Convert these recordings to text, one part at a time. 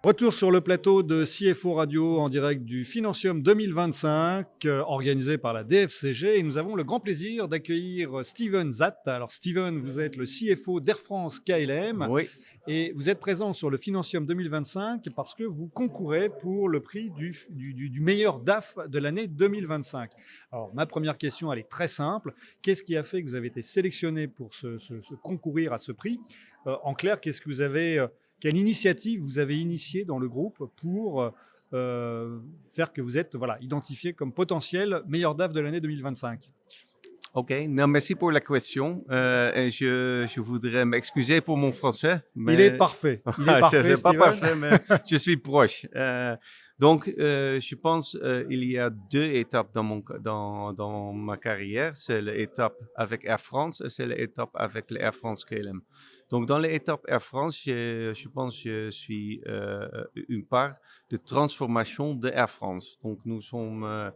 Retour sur le plateau de CFO Radio en direct du Financium 2025, organisé par la DFCG. Et nous avons le grand plaisir d'accueillir Steven Zaat. Alors Steven, vous êtes le CFO d'Air France KLM Oui, et vous êtes présent sur le Financium 2025 parce que vous concourez pour le prix du meilleur DAF de l'année 2025. Alors ma première question, elle est très simple. Qu'est-ce qui a fait que vous avez été sélectionné pour concourir à ce prix? En clair, qu'est-ce que vous avez... Quelle initiative vous avez initiée dans le groupe pour faire que vous êtes identifié comme potentiel meilleur DAF de l'année 2025? ok. Non, merci pour la question. Et je voudrais m'excuser pour mon français, Il est mais parfait. Il est parfait, c'est pas Steven. parfait, mais je suis proche. Donc, je pense il y a deux étapes dans ma carrière. C'est l'étape avec Air France et c'est l'étape avec l'Air France KLM. Donc, dans l'étape Air France, je pense que je suis une part de transformation de Air France. Donc, nous sommes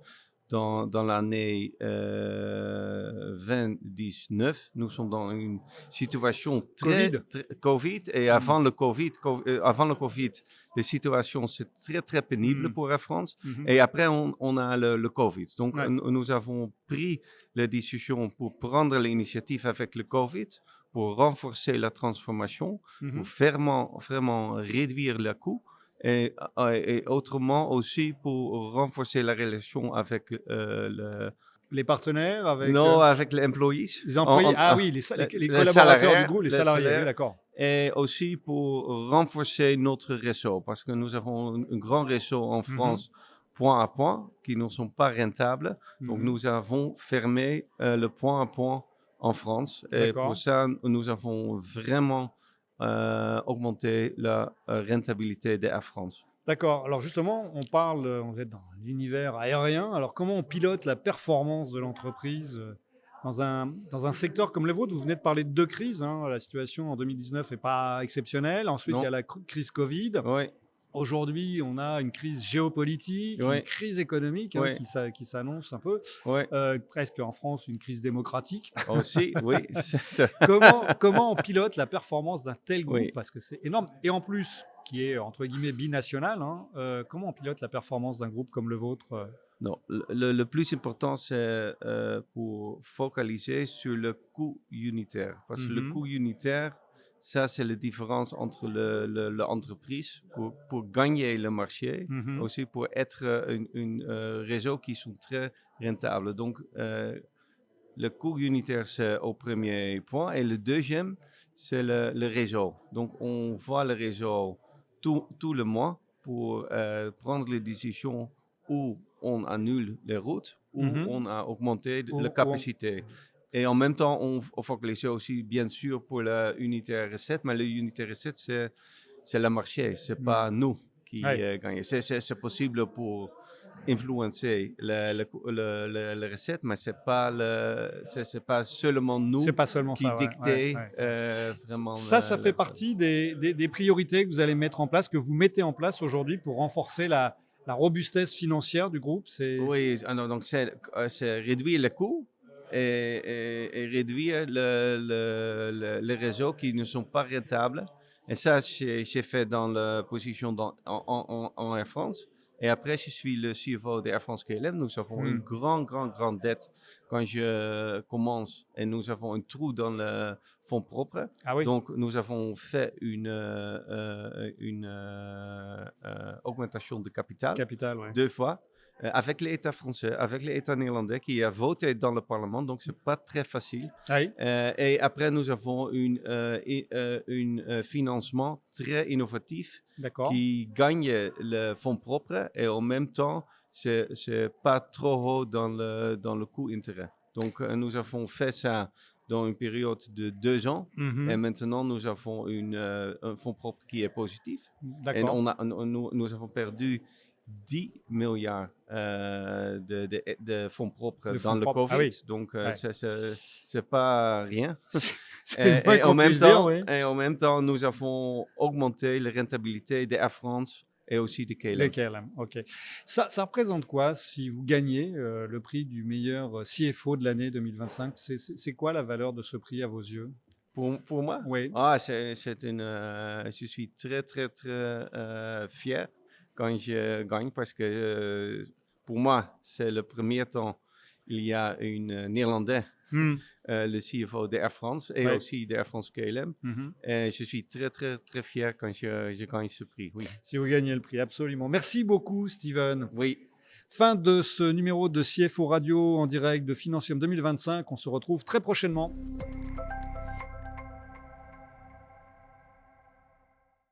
dans l'année 2019, nous sommes dans une situation Covid. très Covid. Et avant le Covid, la situation c'est très pénible pour Air France. Et après, on a le Covid. Donc, Ouais. nous avons pris la décision pour prendre l'initiative avec le Covid, pour renforcer la transformation, pour vraiment réduire les coûts. Et autrement aussi pour renforcer la relation avec Les partenaires avec non, avec les employés, les employés. Ah oui, les collaborateurs du groupe, les salariés. Oui, d'accord. Et aussi pour renforcer notre réseau, parce que nous avons un grand réseau en France, point à point, qui ne sont pas rentables. Donc, nous avons fermé le point à point en France. Et pour ça, nous avons vraiment augmenté la rentabilité d'Air France. D'accord. Alors justement, on est dans l'univers aérien. Alors comment on pilote la performance de l'entreprise dans un secteur comme le vôtre? Vous venez de parler de deux crises. La situation en 2019 n'est pas exceptionnelle. Ensuite, il y a la crise Covid. Oui. Aujourd'hui, on a une crise géopolitique, une crise économique qui s'annonce un peu. Presque en France, une crise démocratique. Aussi, oui. Comment on pilote la performance d'un tel groupe? Parce que c'est énorme. Et en plus, qui est entre guillemets binational, comment on pilote la performance d'un groupe comme le vôtre? Non, le plus important, c'est pour focaliser sur le coût unitaire. Parce que le coût unitaire, ça, c'est la différence entre l'entreprise pour gagner le marché, aussi pour être un réseau qui sont très rentables. Donc, le coût unitaire, c'est au premier point. Et le deuxième, c'est le réseau. Donc, on voit le réseau tout le mois pour prendre les décisions où on annule les routes, où on a augmenté la capacité. Et en même temps, on focalise aussi, bien sûr, pour la unité recette, mais la unité recette, c'est le marché, c'est pas nous qui gagnons. C'est possible pour influencer la recette, mais c'est pas seulement nous qui dictons vraiment. Ça fait partie des priorités que vous allez mettre en place, que vous mettez en place aujourd'hui pour renforcer la robustesse financière du groupe. Oui, donc c'est réduire les coûts et réduire les réseaux qui ne sont pas rentables. Et ça, j'ai fait dans la position en Air France. Et après, je suis le CFO d'Air France KLM. Nous avons une grande dette quand je commence et nous avons un trou dans le fonds propre. Ah oui. Donc, nous avons fait une augmentation de capital, deux fois. Avec l'État français, avec l'État néerlandais qui a voté dans le Parlement, donc c'est pas très facile. Et après, nous avons un financement très innovatif qui gagne le fonds propre et en même temps, c'est pas trop haut dans le coût intérêt. Donc, nous avons fait ça dans une période de 2 ans. Et maintenant, nous avons un fonds propre qui est positif. Et nous avons perdu 10 milliards de fonds propres dans le Covid. Ah oui. Donc, c'est pas rien. Et en même temps, nous avons augmenté la rentabilité de Air France et aussi de KLM. Les KLM, ok. Ça représente quoi si vous gagnez le prix du meilleur CFO de l'année 2025? C'est quoi la valeur de ce prix à vos yeux? Pour moi, Oui. je suis très, très, très fier quand je gagne parce que pour moi, c'est le premier temps, il y a une Néerlandais, Hmm. le CFO de Air France et Ouais. aussi de Air France KLM. Mhm. Et je suis très, très, très fier quand je gagne ce prix, oui. Si vous gagnez le prix, absolument. Merci beaucoup, Steven. Oui. Fin de ce numéro de CFO Radio en direct de Financium 2025. On se retrouve très prochainement.